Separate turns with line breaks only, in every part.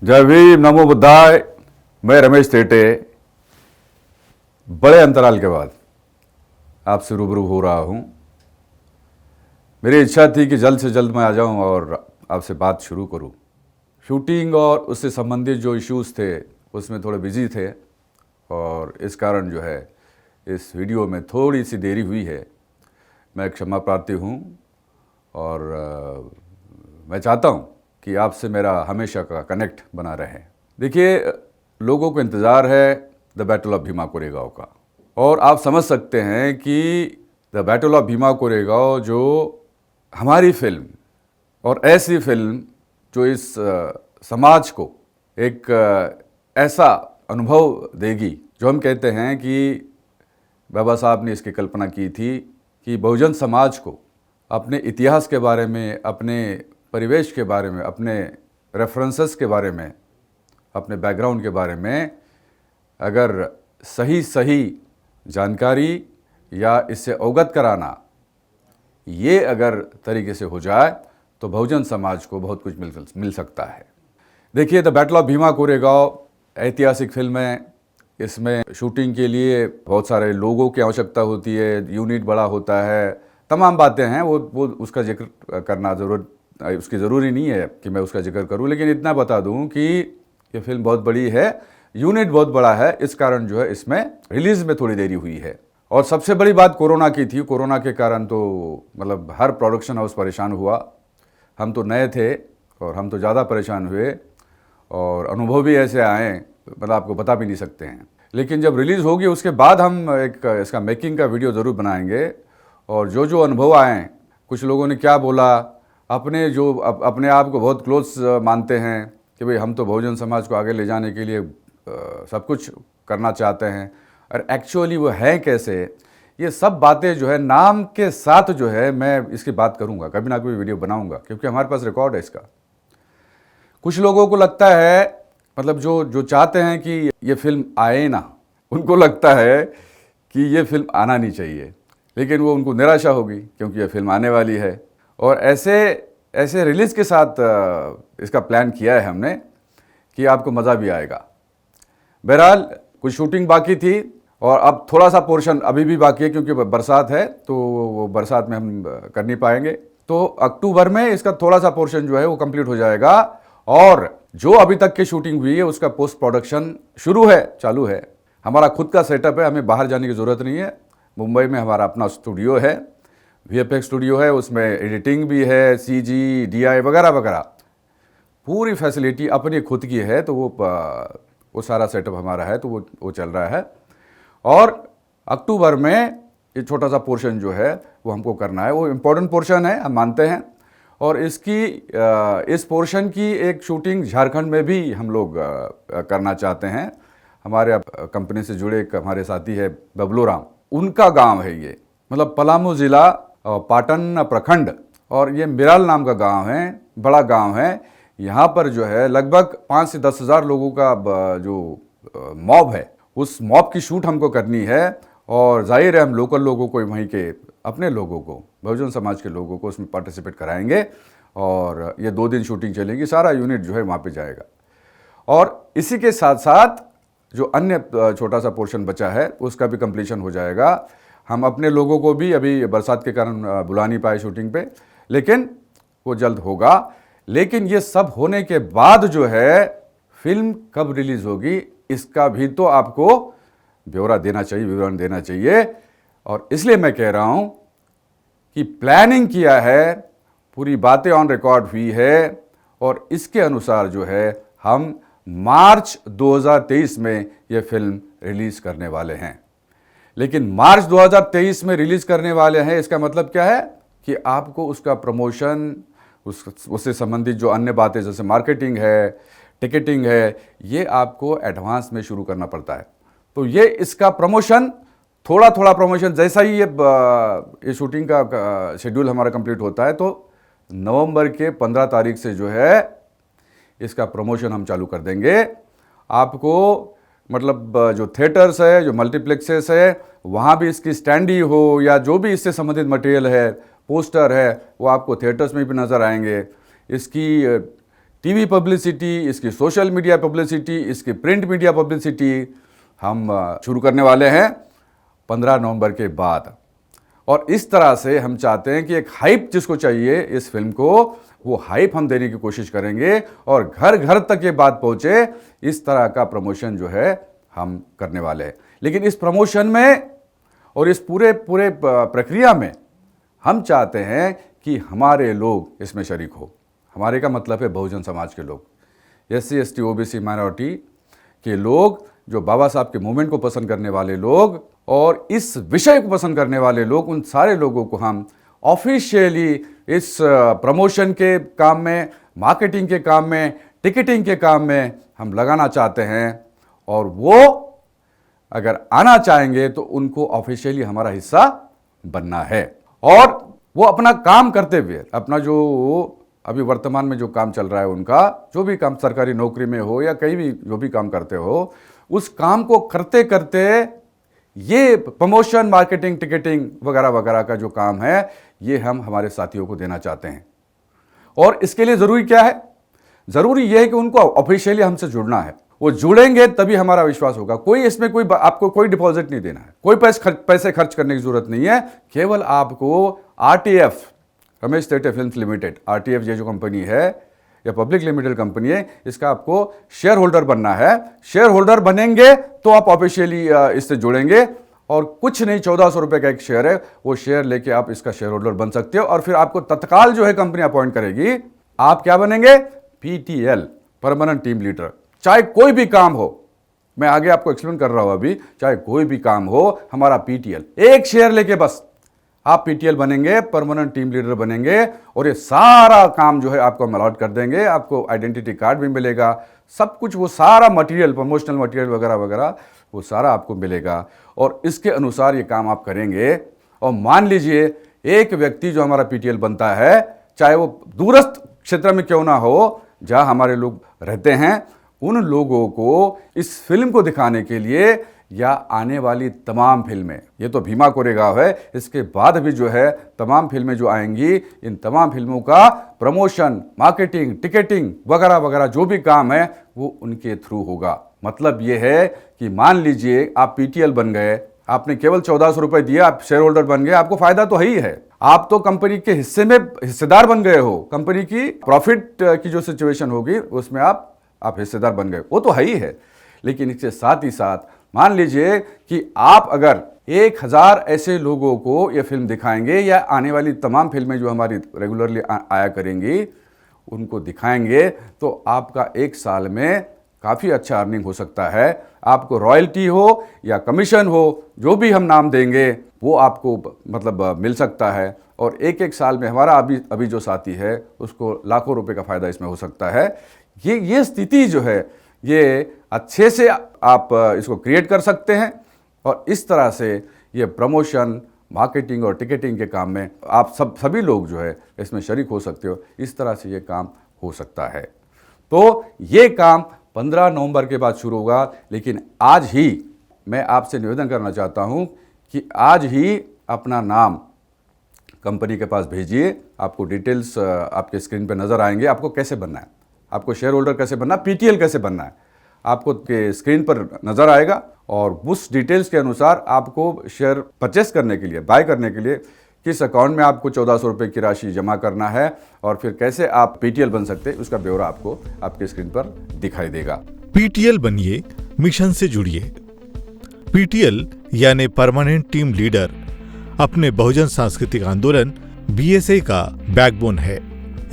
जय भीम, नमो बुद्धाय। मैं रमेश तेटे बड़े अंतराल के बाद आपसे रूबरू हो रहा हूँ। मेरी इच्छा थी कि जल्द से जल्द मैं आ जाऊँ और आपसे बात शुरू करूँ। शूटिंग और उससे संबंधित जो इश्यूज़ थे उसमें थोड़े बिजी थे और इस कारण जो है इस वीडियो में थोड़ी सी देरी हुई है। मैं क्षमा प्रार्थी हूँ और मैं चाहता हूँ कि आपसे मेरा हमेशा का कनेक्ट बना रहे। देखिए, लोगों को इंतज़ार है the battle of Bhima Koregaon का और आप समझ सकते हैं कि the battle of Bhima Koregaon जो हमारी फिल्म और ऐसी फिल्म जो इस समाज को एक ऐसा अनुभव देगी जो हम कहते हैं कि बाबा साहब ने इसकी कल्पना की थी कि बहुजन समाज को अपने इतिहास के बारे में, अपने परिवेश के बारे में, अपने रेफरेंसेस के बारे में, अपने बैकग्राउंड के बारे में अगर सही जानकारी या इससे अवगत कराना, ये अगर तरीके से हो जाए तो बहुजन समाज को बहुत कुछ मिल सकता है। देखिए, the battle of Bhima Koregaon ऐतिहासिक फिल्म है। इसमें शूटिंग के लिए बहुत सारे लोगों की आवश्यकता होती है, यूनिट बड़ा होता है, तमाम बातें हैं। वो उसका जिक्र करना उसकी ज़रूरी नहीं है कि मैं उसका जिक्र करूं, लेकिन इतना बता दूं कि ये फिल्म बहुत बड़ी है, यूनिट बहुत बड़ा है। इस कारण जो है इसमें रिलीज़ में थोड़ी देरी हुई है। और सबसे बड़ी बात कोरोना की थी। कोरोना के कारण तो मतलब हर प्रोडक्शन हाउस परेशान हुआ। हम तो नए थे और हम तो ज़्यादा परेशान हुए और अनुभव भी ऐसे आए, मतलब आपको बता भी नहीं सकते हैं। लेकिन जब रिलीज़ होगी उसके बाद हम एक इसका मेकिंग का वीडियो ज़रूर बनाएंगे और जो अनुभव आए, कुछ लोगों ने क्या बोला, अपने आप को बहुत क्लोज मानते हैं कि भाई हम तो बहुजन समाज को आगे ले जाने के लिए सब कुछ करना चाहते हैं, और एक्चुअली वो है कैसे, ये सब बातें जो है नाम के साथ जो है मैं इसकी बात करूंगा, कभी ना कभी वीडियो बनाऊंगा, क्योंकि हमारे पास रिकॉर्ड है इसका। कुछ लोगों को लगता है, मतलब जो चाहते हैं कि ये फिल्म आए ना, उनको लगता है कि ये फिल्म आना नहीं चाहिए, लेकिन वो उनको निराशा होगी क्योंकि ये फिल्म आने वाली है। और ऐसे रिलीज़ के साथ इसका प्लान किया है हमने कि आपको मज़ा भी आएगा। बहरहाल कुछ शूटिंग बाकी थी और अब थोड़ा सा पोर्शन अभी भी बाकी है क्योंकि बरसात है, तो वो बरसात में हम कर नहीं पाएंगे। तो अक्टूबर में इसका थोड़ा सा पोर्शन जो है वो कंप्लीट हो जाएगा और जो अभी तक की शूटिंग हुई है उसका पोस्ट प्रोडक्शन चालू है। हमारा खुद का सेटअप है, हमें बाहर जाने की ज़रूरत नहीं है। मुंबई में हमारा अपना स्टूडियो है, VFX स्टूडियो है, उसमें एडिटिंग भी है, CG, DI वगैरह वगैरह पूरी फैसिलिटी अपनी खुद की है। तो वो सारा सेटअप हमारा है, तो वो चल रहा है। और अक्टूबर में ये छोटा सा पोर्शन जो है वो हमको करना है। वो इम्पोर्टेंट पोर्शन है, हम मानते हैं। और इस पोर्शन की एक शूटिंग झारखंड में भी हम लोग करना चाहते हैं। हमारे कंपनी से जुड़े एक हमारे साथी है बबलू राम, उनका गांव है ये, मतलब पलामू ज़िला पाटन प्रखंड, और ये मिराल नाम का गांव है, बड़ा गांव है। यहाँ पर जो है लगभग 5 से 10 हज़ार लोगों का जो मॉब है, उस मॉब की शूट हमको करनी है। और जाहिर है हम लोकल लोगों को, वहीं के अपने लोगों को, बहुजन समाज के लोगों को उसमें पार्टिसिपेट कराएंगे और ये 2 दिन शूटिंग चलेगी। सारा यूनिट जो है वहाँ पे जाएगा। और इसी के साथ साथ जो अन्य छोटा सा पोर्शन बचा है उसका भी कंप्लीशन हो जाएगा। हम अपने लोगों को भी अभी बरसात के कारण बुला नहीं पाए शूटिंग पे, लेकिन वो जल्द होगा। लेकिन ये सब होने के बाद जो है फिल्म कब रिलीज़ होगी इसका भी तो आपको ब्यौरा देना चाहिए, विवरण देना चाहिए। और इसलिए मैं कह रहा हूँ कि प्लानिंग किया है, पूरी बातें ऑन रिकॉर्ड हुई है और इसके अनुसार जो है हम मार्च 2023 में ये फिल्म रिलीज़ करने वाले हैं। लेकिन मार्च 2023 में रिलीज़ करने वाले हैं, इसका मतलब क्या है कि आपको उसका प्रमोशन, उससे संबंधित जो अन्य बातें जैसे मार्केटिंग है, टिकटिंग है, ये आपको एडवांस में शुरू करना पड़ता है। तो ये इसका प्रमोशन, थोड़ा प्रमोशन, जैसा ही ये शूटिंग का शेड्यूल हमारा कंप्लीट होता है तो नवंबर के 15 तारीख से जो है इसका प्रमोशन हम चालू कर देंगे। आपको मतलब जो थिएटर्स है, जो मल्टीप्लेक्सेस है, वहाँ भी इसकी स्टैंडी हो या जो भी इससे संबंधित मटेरियल है, पोस्टर है, वो आपको थिएटर्स में भी नज़र आएंगे। इसकी टीवी पब्लिसिटी, इसकी सोशल मीडिया पब्लिसिटी, इसकी प्रिंट मीडिया पब्लिसिटी हम शुरू करने वाले हैं 15 नवंबर के बाद। और इस तरह से हम चाहते हैं कि एक हाइप जिसको चाहिए इस फिल्म को, वो हाइप हम देने की कोशिश करेंगे और घर घर तक ये बात पहुंचे, इस तरह का प्रमोशन जो है हम करने वाले हैं। लेकिन इस प्रमोशन में और इस पूरे प्रक्रिया में हम चाहते हैं कि हमारे लोग इसमें शरीक हो। हमारे का मतलब है बहुजन समाज के लोग, SC ST OBC माइनॉरिटी के लोग, जो बाबा साहब के मूवमेंट को पसंद करने वाले लोग और इस विषय को पसंद करने वाले लोग, उन सारे लोगों को हम ऑफिशियली इस प्रमोशन के काम में, मार्केटिंग के काम में, टिकटिंग के काम में हम लगाना चाहते हैं। और वो अगर आना चाहेंगे तो उनको ऑफिशियली हमारा हिस्सा बनना है। और वो अपना काम करते हुए, अपना जो अभी वर्तमान में जो काम चल रहा है, उनका जो भी काम सरकारी नौकरी में हो या कहीं भी जो भी काम करते हो, उस काम को करते करते ये प्रमोशन, मार्केटिंग, टिकटिंग वगैरह वगैरह का जो काम है, ये हम हमारे साथियों को देना चाहते हैं। और इसके लिए ज़रूरी क्या है? ज़रूरी यह है कि उनको ऑफिशियली हमसे जुड़ना है। वो जुड़ेंगे तभी हमारा विश्वास होगा। कोई इसमें आपको कोई डिपॉजिट नहीं देना है, कोई पैसे खर्च करने की जरूरत नहीं है। केवल आपको RTF, Ramesh Tete films limited, RTF ये जो कंपनी है, या पब्लिक लिमिटेड कंपनी है, इसका आपको शेयर होल्डर बनना है। शेयर होल्डर बनेंगे तो आप ऑफिशियली इससे जुड़ेंगे। और कुछ नहीं, 1400 रुपये का एक शेयर है, वो शेयर लेके आप इसका शेयर होल्डर बन सकते हो। और फिर आपको तत्काल जो है कंपनी अपॉइंट करेगी। आप क्या बनेंगे? PTL, permanent team leader. चाहे कोई भी काम हो, मैं आगे आपको एक्सप्लेन कर रहा हूं अभी, चाहे कोई भी काम हो, हमारा PTL, एक शेयर लेके बस आप PTL बनेंगे, परमानेंट टीम लीडर बनेंगे। और ये सारा काम जो है आपको हम अलॉट कर देंगे। आपको आइडेंटिटी कार्ड भी मिलेगा, सब कुछ, वो सारा मटेरियल, प्रमोशनल मटेरियल वगैरह वगैरह, वो सारा आपको मिलेगा। और इसके अनुसार ये काम आप करेंगे। और मान लीजिए एक व्यक्ति जो हमारा PTL बनता है, चाहे वो दूरस्थ क्षेत्र में क्यों ना हो, जहां हमारे लोग रहते हैं, उन लोगों को इस फिल्म को दिखाने के लिए या आने वाली तमाम फिल्में, ये तो भीमा कोरेगांव है, इसके बाद भी जो है तमाम फिल्में जो आएंगी, इन तमाम फिल्मों का प्रमोशन, मार्केटिंग, टिकटिंग वगैरह वगैरह जो भी काम है वो उनके थ्रू होगा। मतलब ये है कि मान लीजिए आप PTL बन गए, आपने केवल 1400 रुपये दिए, आप शेयर होल्डर बन गए, आपको फायदा तो है ही है। आप तो कंपनी के हिस्से में हिस्सेदार बन गए हो। कंपनी की प्रॉफिट की जो सिचुएशन होगी उसमें आप हिस्सेदार बन गए, वो तो है ही है। लेकिन इसके साथ ही साथ मान लीजिए कि आप अगर 1000 ऐसे लोगों को ये फिल्म दिखाएंगे, या आने वाली तमाम फिल्में जो हमारी रेगुलरली आया करेंगी उनको दिखाएंगे, तो आपका एक साल में काफ़ी अच्छा अर्निंग हो सकता है। आपको रॉयल्टी हो या कमीशन हो, जो भी हम नाम देंगे वो आपको मतलब मिल सकता है। और एक साल में हमारा अभी जो साथी है उसको लाखों रुपए का फ़ायदा इसमें हो सकता है। ये स्थिति जो है, ये अच्छे से आप इसको क्रिएट कर सकते हैं। और इस तरह से ये प्रमोशन, मार्केटिंग और टिकटिंग के काम में आप सभी लोग जो है इसमें शरीक हो सकते हो। इस तरह से ये काम हो सकता है। तो ये काम 15 नवंबर के बाद शुरू होगा। लेकिन आज ही मैं आपसे निवेदन करना चाहता हूं कि आज ही अपना नाम कंपनी के पास भेजिए। आपको डिटेल्स आपके स्क्रीन पे नज़र आएंगे। आपको कैसे बनना है, आपको शेयर होल्डर कैसे बनना है, PTL कैसे बनना है, आपको के स्क्रीन पर नज़र आएगा। और उस डिटेल्स के अनुसार आपको शेयर परचेस करने के लिए, बाय करने के लिए किस अकाउंट में आपको 1400 रुपये की राशि जमा करना है और फिर कैसे आप PTL बन सकते हैं, उसका ब्यौरा आपको आपके स्क्रीन पर दिखाई देगा।
PTL बनिए, मिशन से जुड़िए। PTL यानी परमानेंट टीम लीडर अपने बहुजन सांस्कृतिक आंदोलन BSA का बैकबोन है।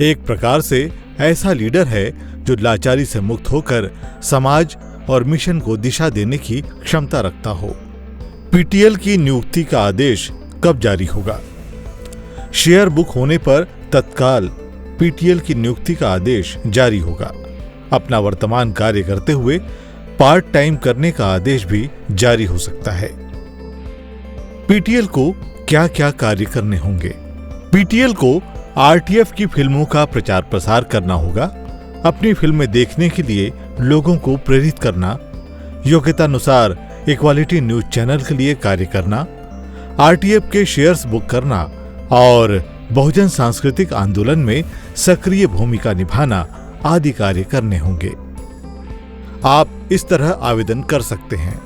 एक प्रकार से ऐसा लीडर है जो लाचारी से मुक्त होकर समाज और मिशन को दिशा देने की क्षमता रखता हो। PTL की नियुक्ति का आदेश कब जारी होगा? शेयर बुक होने पर तत्काल PTL की नियुक्ति का आदेश जारी होगा। अपना वर्तमान कार्य करते हुए पार्ट टाइम करने का आदेश भी जारी हो सकता है। PTL को क्या क्या कार्य करने होंगे? PTL को RTF की फिल्मों का प्रचार प्रसार करना होगा, अपनी फिल्में देखने के लिए लोगों को प्रेरित करना, योग्यतानुसार इक्वालिटी न्यूज चैनल के लिए कार्य करना, RTF के शेयर्स बुक करना और बहुजन सांस्कृतिक आंदोलन में सक्रिय भूमिका निभाना आदि कार्य करने होंगे। आप इस तरह आवेदन कर सकते हैं।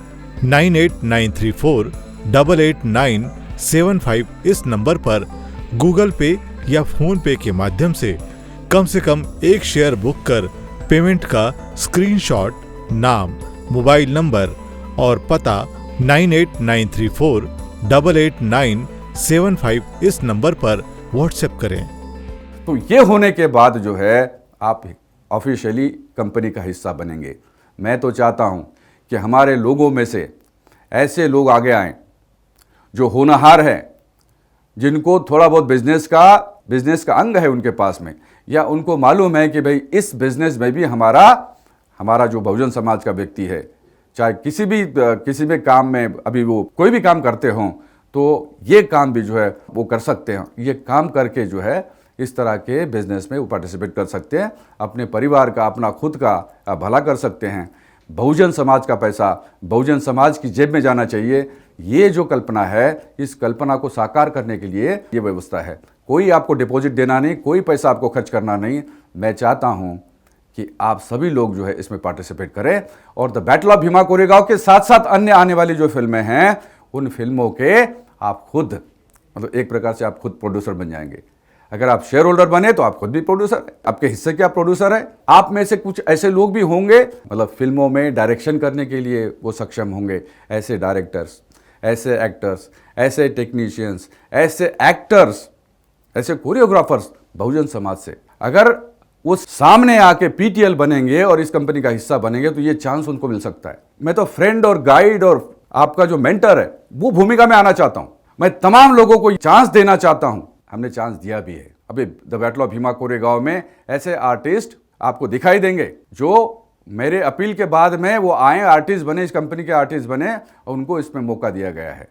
9893488975 इस नंबर पर गूगल पे या फोन पे के माध्यम से कम एक शेयर बुक कर पेमेंट का स्क्रीनशॉट, नाम, मोबाइल नंबर और पता 9893488975 इस नंबर पर व्हाट्सएप करें।
तो ये होने के बाद जो है आप ऑफिशियली कंपनी का हिस्सा बनेंगे। मैं तो चाहता हूं कि हमारे लोगों में से ऐसे लोग आगे आएं जो होनहार हैं, जिनको थोड़ा बहुत बिजनेस का अंग है उनके पास में, या उनको मालूम है कि भाई इस बिजनेस में भी हमारा जो बहुजन समाज का व्यक्ति है, चाहे किसी भी काम में अभी वो कोई भी काम करते हों, तो ये काम भी जो है वो कर सकते हैं। ये काम करके जो है इस तरह के बिजनेस में वो पार्टिसिपेट कर सकते हैं, अपने परिवार का, अपना खुद का भला कर सकते हैं। बहुजन समाज का पैसा बहुजन समाज की जेब में जाना चाहिए। ये जो कल्पना है, इस कल्पना को साकार करने के लिए ये व्यवस्था है। कोई आपको डिपॉजिट देना नहीं, कोई पैसा आपको खर्च करना नहीं। मैं चाहता हूं कि आप सभी लोग जो है इसमें पार्टिसिपेट करें और the battle of Bhima Koregaon के साथ साथ अन्य आने वाली जो फिल्में हैं, उन फिल्मों के आप खुद, मतलब एक प्रकार से आप खुद प्रोड्यूसर बन जाएंगे। अगर आप शेयर होल्डर बने तो आप खुद भी प्रोड्यूसर है, आपके हिस्से के आप प्रोड्यूसर है। आप में से कुछ ऐसे लोग भी होंगे, मतलब फिल्मों में डायरेक्शन करने के लिए वो सक्षम होंगे। ऐसे डायरेक्टर्स, ऐसे एक्टर्स, ऐसे टेक्नीशियंस, ऐसे एक्टर्स, ऐसे कोरियोग्राफर्स बहुजन समाज से अगर वो सामने आके पीटीएल बनेंगे और इस कंपनी का हिस्सा बनेंगे, तो ये चांस उनको मिल सकता है। मैं तो फ्रेंड और गाइड और आपका जो मेंटर है, वो भूमिका में आना चाहता हूं। मैं तमाम लोगों को चांस देना चाहता हूं। हमने चांस दिया भी है। अभी the battle of Bhima Koregaon में ऐसे आर्टिस्ट आपको दिखाई देंगे जो मेरे अपील के बाद में वो आए, आर्टिस्ट बने, इस कंपनी के आर्टिस्ट बने और उनको इसमें मौका दिया गया है।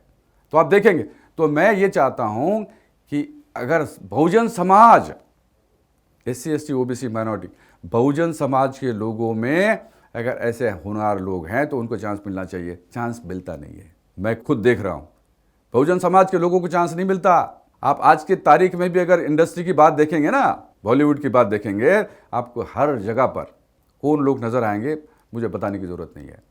तो आप देखेंगे। तो मैं ये चाहता हूं कि अगर Bahujan Samaj, SC ST OBC minority, Bahujan Samaj के लोगों में अगर ऐसे होनहार लोग हैं तो उनको चांस मिलना चाहिए। चांस मिलता नहीं है। मैं खुद देख रहा हूं, बहुजन समाज के लोगों को चांस नहीं मिलता। आप आज की तारीख में भी अगर इंडस्ट्री की बात देखेंगे ना, बॉलीवुड की बात देखेंगे, आपको हर जगह पर कौन लोग नजर आएंगे मुझे बताने की जरूरत नहीं है।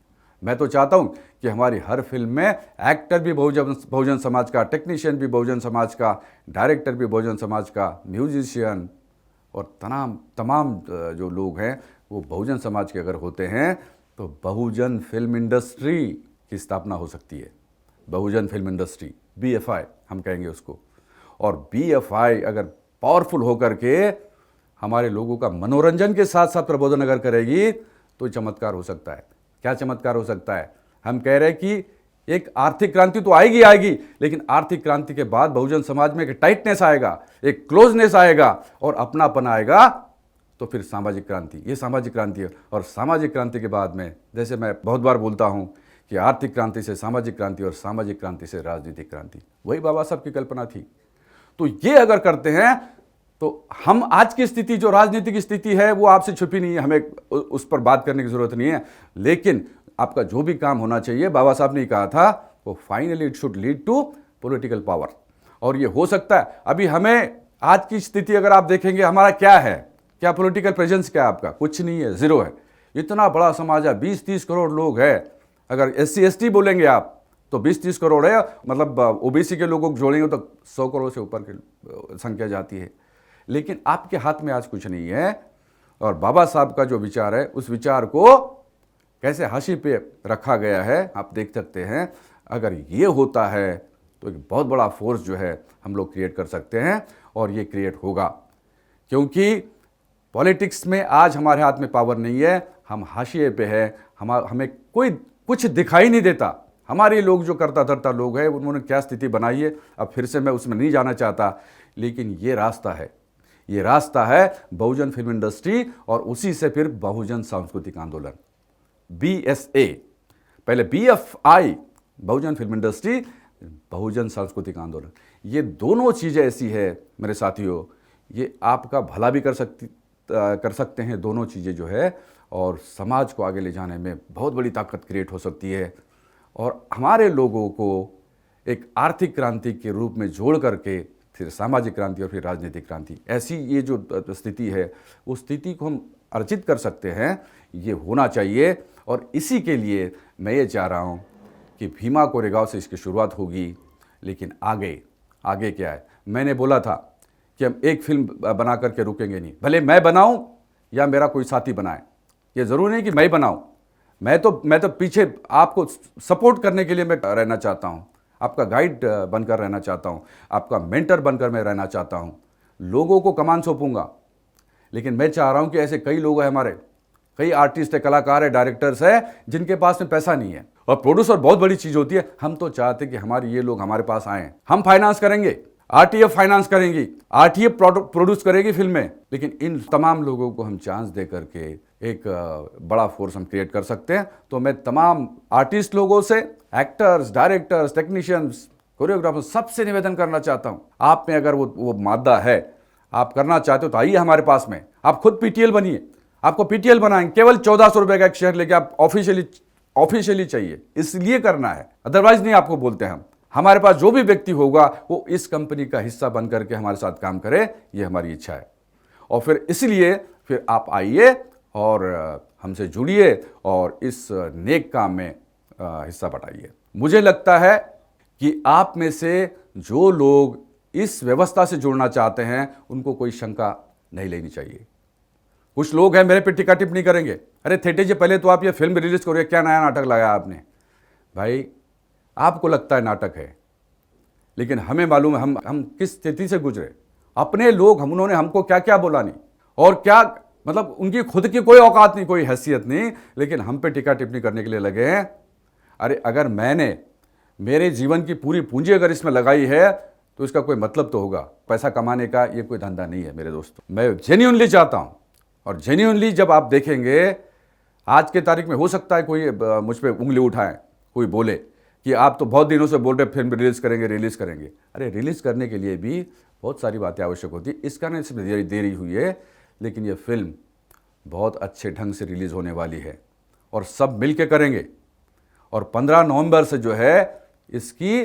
मैं तो चाहता हूं कि हमारी हर फिल्म में एक्टर भी बहुजन समाज का, टेक्नीशियन भी बहुजन समाज का, डायरेक्टर भी बहुजन समाज का, म्यूजिशियन और तमाम जो लोग हैं वो बहुजन समाज के अगर होते हैं तो बहुजन फिल्म इंडस्ट्री की स्थापना हो सकती है। बहुजन फिल्म इंडस्ट्री, BFI हम कहेंगे उसको। और BFI अगर पावरफुल होकर के हमारे लोगों का मनोरंजन के साथ साथ प्रबोधन अगर करेगी तो चमत्कार हो सकता है। क्या चमत्कार हो सकता है? हम कह रहे हैं कि एक आर्थिक क्रांति तो आएगी, लेकिन आर्थिक क्रांति के बाद बहुजन समाज में एक टाइटनेस आएगा, एक क्लोजनेस आएगा और अपनापन आएगा, तो फिर सामाजिक क्रांति, ये सामाजिक क्रांति है। और सामाजिक क्रांति के बाद में, जैसे मैं बहुत बार बोलता हूं कि आर्थिक क्रांति से सामाजिक क्रांति और सामाजिक क्रांति से राजनीतिक क्रांति, वही बाबा साहब की कल्पना थी। तो ये अगर करते हैं तो हम आज की स्थिति, जो राजनीतिक स्थिति है, वो आपसे छुपी नहीं है, हमें उस पर बात करने की जरूरत नहीं है। लेकिन आपका जो भी काम होना चाहिए, बाबा साहब ने कहा था, वो finally it should lead to political power. और ये हो सकता है। अभी हमें आज की स्थिति अगर आप देखेंगे, हमारा क्या है, क्या पॉलिटिकल प्रेजेंस क्या है आपका? कुछ नहीं है, जीरो है। इतना बड़ा समाज है, 20-30 करोड़ लोग है। अगर SC ST बोलेंगे आप तो 20-30 करोड़ है, मतलब OBC के लोगों को जोड़ेंगे तो 100 करोड़ से ऊपर की संख्या जाती है। लेकिन आपके हाथ में आज कुछ नहीं है। और बाबा साहब का जो विचार है, उस विचार को कैसे हाशिए पे रखा गया है आप देख सकते हैं। अगर ये होता है तो एक बहुत बड़ा फोर्स जो है हम लोग क्रिएट कर सकते हैं, और ये क्रिएट होगा। क्योंकि पॉलिटिक्स में आज हमारे हाथ में पावर नहीं है, हम हाशिए पे है, हमें कोई कुछ दिखाई नहीं देता। हमारे लोग जो करता धरता लोग हैं, उन्होंने क्या स्थिति बनाई है, अब फिर से मैं उसमें नहीं जाना चाहता। लेकिन ये रास्ता है, ये रास्ता है बहुजन फिल्म इंडस्ट्री, और उसी से फिर बहुजन सांस्कृतिक आंदोलन, BSA, पहले BFI, बहुजन फिल्म इंडस्ट्री, बहुजन सांस्कृतिक आंदोलन। ये दोनों चीज़ें ऐसी है मेरे साथियों, ये आपका भला भी कर सकते हैं दोनों चीज़ें जो है, और समाज को आगे ले जाने में बहुत बड़ी ताकत क्रिएट हो सकती है। और हमारे लोगों को एक आर्थिक क्रांति के रूप में जोड़ करके फिर सामाजिक क्रांति और फिर राजनीतिक क्रांति, ऐसी ये जो स्थिति है, उस स्थिति को हम अर्जित कर सकते हैं, ये होना चाहिए। और इसी के लिए मैं ये चाह रहा हूँ कि भीमा कोरेगांव से इसकी शुरुआत होगी, लेकिन आगे क्या है। मैंने बोला था कि हम एक फिल्म बना करके रुकेंगे नहीं, भले मैं बनाऊं या मेरा कोई साथी बनाए, ये ज़रूरी नहीं कि मैं बनाऊं। मैं तो पीछे आपको सपोर्ट करने के लिए मैं रहना चाहता हूं, आपका गाइड बनकर रहना चाहता हूं, आपका मेंटर बनकर मैं रहना चाहता हूं। लोगों को कमान सौंपूंगा, लेकिन मैं चाह रहा हूं कि ऐसे कई लोग हैं हमारे, कई आर्टिस्ट है, कलाकार है, डायरेक्टर्स है, जिनके पास में पैसा नहीं है। और प्रोड्यूसर बहुत बड़ी चीज़ होती है। हम तो चाहते कि हमारे ये लोग हमारे पास आएँ, हम फाइनेंस करेंगे, आरटीएफ फाइनेंस करेंगी, आरटीएफ प्रोड्यूस करेगी फिल्में, लेकिन इन तमाम लोगों को हम चांस दे करके एक बड़ा फोर्स हम क्रिएट कर सकते हैं। तो मैं तमाम आर्टिस्ट लोगों से, एक्टर्स, डायरेक्टर्स, टेक्नीशियंस, कोरियोग्राफर्स, सबसे निवेदन करना चाहता हूं, आप में अगर वो मादा है, आप करना चाहते हो तो आइए हमारे पास में। आप खुद पीटीएल बनिए, आपको पीटीएल बनाएंगे, केवल 1400 रुपए का एक शेयर लेके आप ऑफिशियली चाहिए, इसलिए करना है, अदरवाइज नहीं आपको बोलते हम। हमारे पास जो भी व्यक्ति होगा वो इस कंपनी का हिस्सा बन करके हमारे साथ काम करे, ये हमारी इच्छा है। और फिर इसलिए फिर आप आइए और हमसे जुड़िए और इस नेक काम में हिस्सा बटाइए। मुझे लगता है कि आप में से जो लोग इस व्यवस्था से जुड़ना चाहते हैं उनको कोई शंका नहीं लेनी चाहिए। कुछ लोग हैं मेरे पे टिक्का टिप्पणी करेंगे, अरे थेटे जी पहले तो आप ये फिल्म रिलीज करो, क्या नया नाटक लगाया आपने। भाई आपको लगता है नाटक है, लेकिन हमें मालूम है हम किस स्थिति से गुजरे। अपने लोग उन्होंने हमको क्या क्या बोला नहीं, और क्या मतलब उनकी खुद की कोई औकात नहीं, कोई हैसियत नहीं, लेकिन हम पे टिक्का टिप्पणी करने के लिए लगे हैं। अरे अगर मैंने मेरे जीवन की पूरी पूंजी अगर इसमें लगाई है तो इसका कोई मतलब तो होगा। पैसा कमाने का ये कोई धंधा नहीं है मेरे दोस्तों। मैं जेन्युइनली चाहता हूँ, और जेन्युइनली जब आप देखेंगे, आज के तारीख में हो सकता है कोई मुझ पर उंगली उठाए, कोई बोले कि आप तो बहुत दिनों से बोल रहे फिल्म रिलीज़ करेंगे। अरे रिलीज़ करने के लिए भी बहुत सारी बातें आवश्यक होती है, इस कारण से देरी हुई है, लेकिन ये फिल्म बहुत अच्छे ढंग से रिलीज़ होने वाली है और सब मिल के करेंगे। और 15 नवंबर से जो है इसकी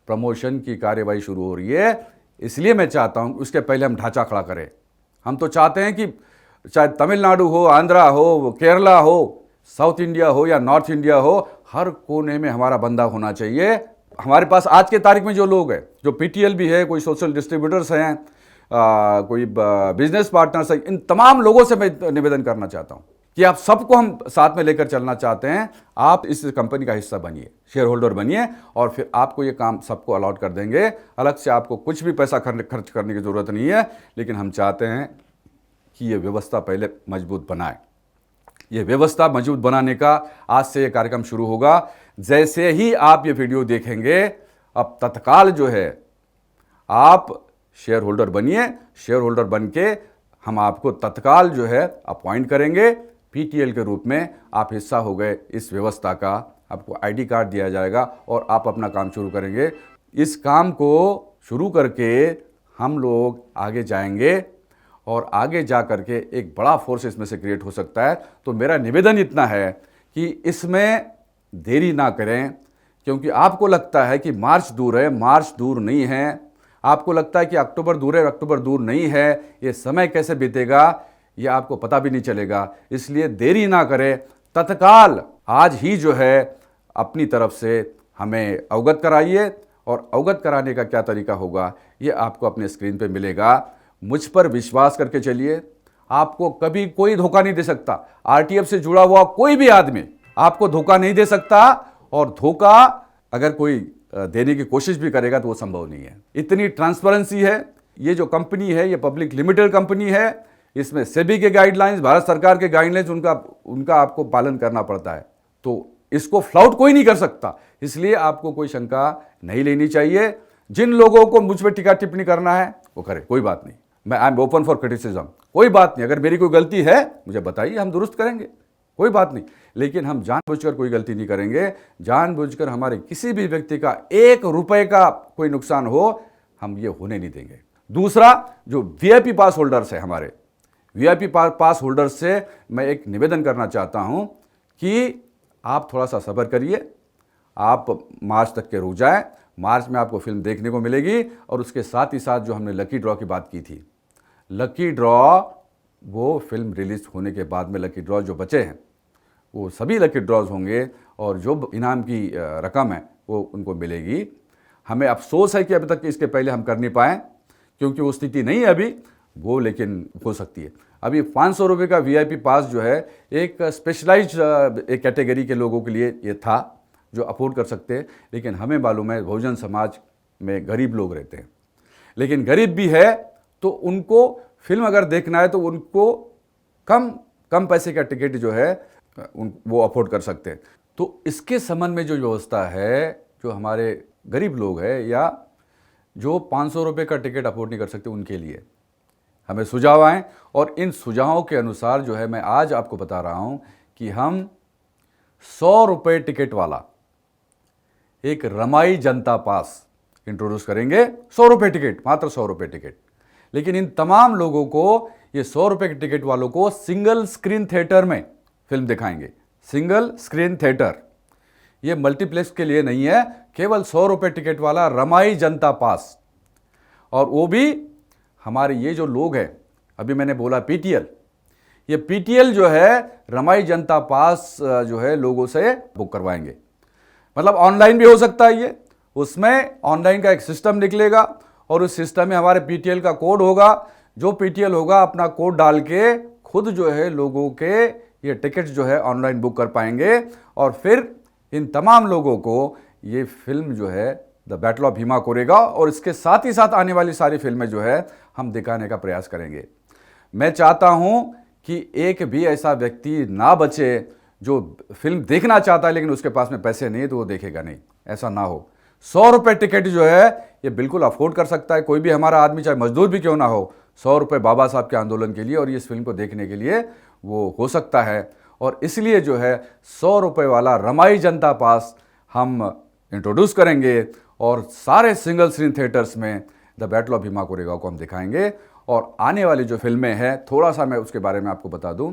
प्रमोशन की कार्यवाही शुरू हो रही है। इसलिए मैं चाहता हूँ उसके पहले हम ढांचा खड़ा करें। हम तो चाहते हैं कि चाहे तमिलनाडु हो, आंध्रा हो, केरला हो, साउथ इंडिया हो या नॉर्थ इंडिया हो, हर कोने में हमारा बंदा होना चाहिए। हमारे पास आज के तारीख में जो लोग हैं, जो पीटीएल भी है, कोई सोशल डिस्ट्रीब्यूटर्स हैं, कोई बिजनेस पार्टनर्स हैं, इन तमाम लोगों से मैं निवेदन करना चाहता हूं कि आप सबको हम साथ में लेकर चलना चाहते हैं। आप इस कंपनी का हिस्सा बनिए, शेयर होल्डर बनिए, और फिर आपको ये काम सबको अलॉट कर देंगे। अलग से आपको कुछ भी पैसा खर्च करने की ज़रूरत नहीं है, लेकिन हम चाहते हैं कि ये व्यवस्था पहले मजबूत बनाए। ये व्यवस्था मजबूत बनाने का आज से ये कार्यक्रम शुरू होगा। जैसे ही आप ये वीडियो देखेंगे, अब तत्काल जो है आप शेयर होल्डर बनिए। शेयर होल्डर बन के हम आपको तत्काल जो है अपॉइंट करेंगे पीटीएल के रूप में। आप हिस्सा हो गए इस व्यवस्था का, आपको आईडी कार्ड दिया जाएगा और आप अपना काम शुरू करेंगे। इस काम को शुरू करके हम लोग आगे जाएंगे और आगे जा करके एक बड़ा फोर्स इसमें से क्रिएट हो सकता है। तो मेरा निवेदन इतना है कि इसमें देरी ना करें, क्योंकि आपको लगता है कि मार्च दूर है, मार्च दूर नहीं है। आपको लगता है कि अक्टूबर दूर है, अक्टूबर दूर नहीं है। ये समय कैसे बीतेगा ये आपको पता भी नहीं चलेगा। इसलिए देरी ना करें, तत्काल आज ही जो है अपनी तरफ से हमें अवगत कराइए। और अवगत कराने का क्या तरीका होगा ये आपको अपने स्क्रीन पे मिलेगा। मुझ पर विश्वास करके चलिए, आपको कभी कोई धोखा नहीं दे सकता। आरटीएफ से जुड़ा हुआ कोई भी आदमी आपको धोखा नहीं दे सकता, और धोखा अगर कोई देने की कोशिश भी करेगा तो वो संभव नहीं है। इतनी ट्रांसपेरेंसी है। ये जो कंपनी है ये पब्लिक लिमिटेड कंपनी है, इसमें सेबी के गाइडलाइंस, भारत सरकार के गाइडलाइंस, उनका आपको पालन करना पड़ता है। तो इसको फ्लाउट कोई नहीं कर सकता, इसलिए आपको कोई शंका नहीं लेनी चाहिए। जिन लोगों को मुझ पर टिक्का टिप्पणी करना है वो करे, कोई बात नहीं। मैं I am open for criticism, कोई बात नहीं। अगर मेरी कोई गलती है मुझे बताइए, हम दुरुस्त करेंगे, कोई बात नहीं। लेकिन हम जानबूझकर कोई गलती नहीं करेंगे। जानबूझकर हमारे किसी भी व्यक्ति का 1 रुपए का कोई नुकसान हो, हम ये होने नहीं देंगे। दूसरा, जो वीआईपी पास होल्डर्स है, हमारे वीआईपी पास होल्डर्स से मैं एक निवेदन करना चाहता हूं कि आप थोड़ा सा सब्र करिए। आप मार्च तक के रुक जाएं। मार्च में आपको फिल्म देखने को मिलेगी। और उसके साथ ही साथ जो हमने लकी ड्रॉ की बात की थी, लकी ड्रॉ वो फिल्म रिलीज होने के बाद में लकी ड्रॉ जो बचे हैं वो सभी लकी ड्रॉज होंगे और जो इनाम की रकम है वो उनको मिलेगी। हमें अफसोस है कि अभी तक इसके पहले हम कर नहीं पाए क्योंकि वो स्थिति नहीं है अभी वो, लेकिन हो सकती है। अभी 500 रुपये का वीआईपी पास जो है एक स्पेशलाइज्ड एक कैटेगरी के लोगों के लिए ये था जो अफोर्ड कर सकते हैं, लेकिन हमें मालूम है बहुजन समाज में गरीब लोग रहते हैं, लेकिन गरीब भी है तो उनको फिल्म अगर देखना है तो उनको कम पैसे का टिकट जो है वो अफोर्ड कर सकते हैं। तो इसके संबंध में जो व्यवस्था है, जो हमारे गरीब लोग हैं या जो 500 रुपये का टिकट अफोर्ड नहीं कर सकते उनके लिए हमें सुझाव आए, और इन सुझावों के अनुसार जो है मैं आज आपको बता रहा हूं कि हम 100 रुपये टिकट वाला एक रमाई जनता पास इंट्रोड्यूस करेंगे। 100 रुपये टिकट, मात्र 100 रुपये टिकट, लेकिन इन तमाम लोगों को, ये 100 रुपये के टिकट वालों को सिंगल स्क्रीन थिएटर में फिल्म दिखाएंगे। सिंगल स्क्रीन थिएटर, ये मल्टीप्लेक्स के लिए नहीं है, केवल 100 रुपये टिकट वाला रमाई जनता पास। और वो भी हमारे ये जो लोग हैं, अभी मैंने बोला पीटीएल, ये पीटीएल जो है रमाई जनता पास जो है लोगों से बुक करवाएंगे। मतलब ऑनलाइन भी हो सकता है ये, उसमें ऑनलाइन का एक सिस्टम निकलेगा और उस सिस्टम में हमारे पीटीएल का कोड होगा। जो पीटीएल होगा अपना कोड डाल के खुद जो है लोगों के ये टिकट जो है ऑनलाइन बुक कर पाएंगे, और फिर इन तमाम लोगों को ये फिल्म जो है the battle of Bhima Koregaon और इसके साथ ही साथ आने वाली सारी फिल्में जो है हम दिखाने का प्रयास करेंगे। मैं चाहता हूं कि एक भी ऐसा व्यक्ति ना बचे जो फिल्म देखना चाहता है लेकिन उसके पास में पैसे नहीं है तो वो देखेगा नहीं, ऐसा ना हो। 100 रुपये टिकट जो है ये बिल्कुल अफोर्ड कर सकता है कोई भी हमारा आदमी, चाहे मजदूर भी क्यों ना हो। 100 रुपये बाबा साहब के आंदोलन के लिए और इस फिल्म को देखने के लिए वो हो सकता है, और इसलिए जो है 100 रुपये वाला रमाई जनता पास हम इंट्रोड्यूस करेंगे और सारे सिंगल स्क्रीन थिएटर्स में the battle of Bhima Koregaon को हम दिखाएंगे। और आने वाली जो फिल्में हैं थोड़ा सा मैं उसके बारे में आपको बता दूं।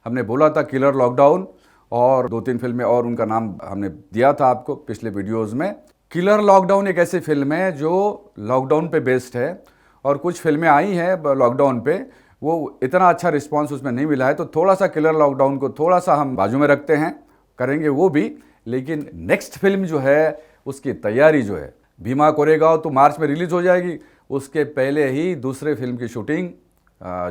हमने बोला था किलर लॉकडाउन और 2-3 फिल्में और उनका नाम हमने दिया था आपको पिछले वीडियोज़ में। किलर लॉकडाउन एक ऐसी फिल्म है जो लॉकडाउन पे बेस्ड है, और कुछ फिल्में आई हैं लॉकडाउन पे, वो इतना अच्छा रिस्पांस उसमें नहीं मिला है, तो थोड़ा सा किलर लॉकडाउन को थोड़ा सा हम बाजू में रखते हैं, करेंगे वो भी। लेकिन नेक्स्ट फिल्म जो है उसकी तैयारी जो है, भीमा कोरेगांव तो मार्च में रिलीज़ हो जाएगी, उसके पहले ही दूसरे फिल्म की शूटिंग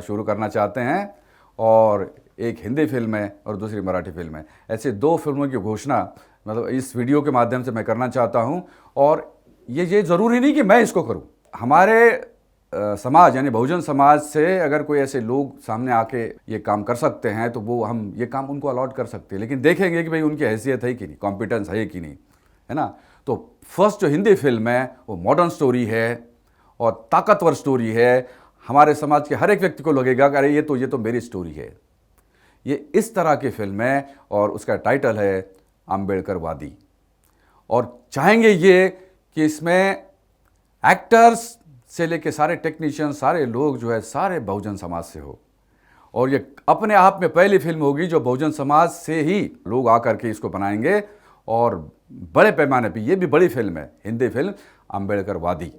शुरू करना चाहते हैं, और एक हिंदी फिल्म है और दूसरी मराठी फिल्म है। ऐसे 2 फिल्मों की घोषणा मतलब इस वीडियो के माध्यम से मैं करना चाहता हूं। और ये ज़रूरी नहीं कि मैं इसको करूं, हमारे समाज यानी बहुजन समाज से अगर कोई ऐसे लोग सामने आके ये काम कर सकते हैं तो वो हम ये काम उनको अलॉट कर सकते हैं, लेकिन देखेंगे कि भाई उनकी हैसियत है कि नहीं, कॉम्पिटेंस है कि नहीं, है ना। तो फर्स्ट जो हिंदी फिल्म है वो मॉडर्न स्टोरी है और ताकतवर स्टोरी है। हमारे समाज के हर एक व्यक्ति को लगेगा कि अरे ये तो मेरी स्टोरी है। ये इस तरह की फिल्म है और उसका टाइटल है अम्बेडकर वादी। और चाहेंगे ये कि इसमें एक्टर्स से लेके सारे टेक्नीशियन, सारे लोग जो है सारे बहुजन समाज से हो, और ये अपने आप में पहली फिल्म होगी जो बहुजन समाज से ही लोग आकर के इसको बनाएंगे, और बड़े पैमाने पे ये भी बड़ी फिल्म है, हिंदी फिल्म अम्बेडकर वादी,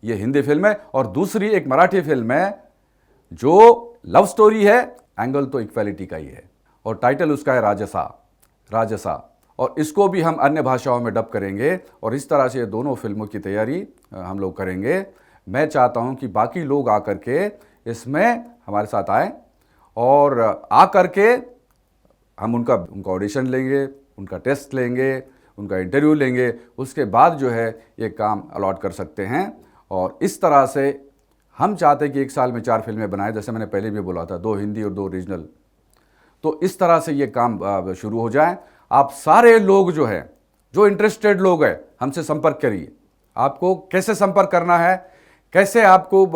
ये हिंदी फिल्म है। और दूसरी एक मराठी फिल्म है जो लव स्टोरी है, एंगल तो इक्वालिटी का ही है, और टाइटल उसका है राजसा, और इसको भी हम अन्य भाषाओं में डब करेंगे, और इस तरह से ये दोनों फिल्मों की तैयारी हम लोग करेंगे। मैं चाहता हूं कि बाकी लोग आकर के इसमें हमारे साथ आए, और आकर के हम उनका ऑडिशन लेंगे, उनका टेस्ट लेंगे, उनका इंटरव्यू लेंगे, उसके बाद जो है ये काम अलॉट कर सकते हैं। और इस तरह से हम चाहते हैं कि 1 साल में 4 फिल्में बनाए, जैसे मैंने पहले भी बोला था, 2 हिंदी और 2 रीजनल। तो इस तरह से ये काम शुरू हो जाए। आप सारे लोग जो है, जो इंटरेस्टेड लोग हैं, हमसे संपर्क करिए। आपको कैसे संपर्क करना है, कैसे आपको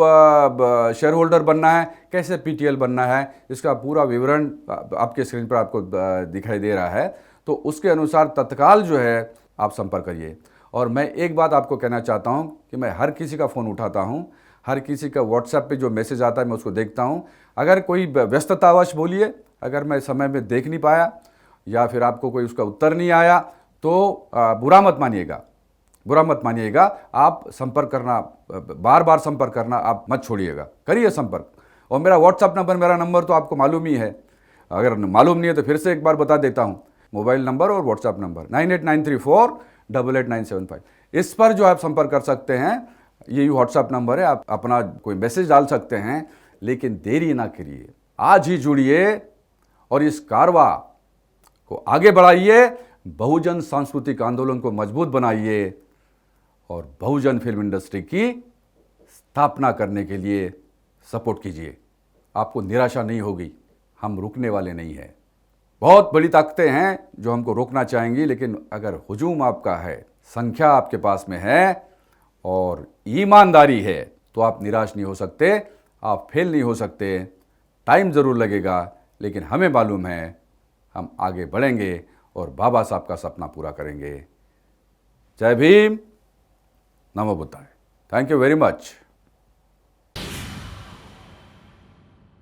शेयर होल्डर बनना है, कैसे पीटीएल बनना है, इसका पूरा विवरण आपके स्क्रीन पर आपको दिखाई दे रहा है। तो उसके अनुसार तत्काल जो है आप संपर्क करिए। और मैं एक बात आपको कहना चाहता हूं कि मैं हर किसी का फ़ोन उठाता हूं, हर किसी का व्हाट्सएप पे जो मैसेज आता है मैं उसको देखता हूं। अगर कोई व्यस्ततावश बोलिए, अगर मैं समय में देख नहीं पाया या फिर आपको कोई उसका उत्तर नहीं आया तो बुरा मत मानिएगा। आप संपर्क करना, बार बार संपर्क करना आप मत छोड़िएगा, करिए संपर्क। और मेरा व्हाट्सअप नंबर, मेरा नंबर तो आपको मालूम ही है। अगर मालूम नहीं है तो फिर से एक बार बता देता हूँ, मोबाइल नंबर और व्हाट्सअप नंबर 9893488975। इस पर जो आप संपर्क कर सकते हैं, यही व्हाट्सअप नंबर है। आप अपना कोई मैसेज डाल सकते हैं, लेकिन देरी ना करिए, आज ही जुड़िए और इस कारवा को आगे बढ़ाइए, बहुजन सांस्कृतिक आंदोलन को मजबूत बनाइए और बहुजन फिल्म इंडस्ट्री की स्थापना करने के लिए सपोर्ट कीजिए। आपको निराशा नहीं होगी, हम रुकने वाले नहीं हैं। बहुत बड़ी ताकतें हैं जो हमको रोकना चाहेंगी, लेकिन अगर हुजूम आपका है, संख्या आपके पास में है और ईमानदारी है, तो आप निराश नहीं हो सकते, आप फेल नहीं हो सकते। टाइम ज़रूर लगेगा, लेकिन हमें मालूम है हम आगे बढ़ेंगे और बाबा साहब का सपना पूरा करेंगे। जय भीम, नमो बुद्धाय। Thank you very much.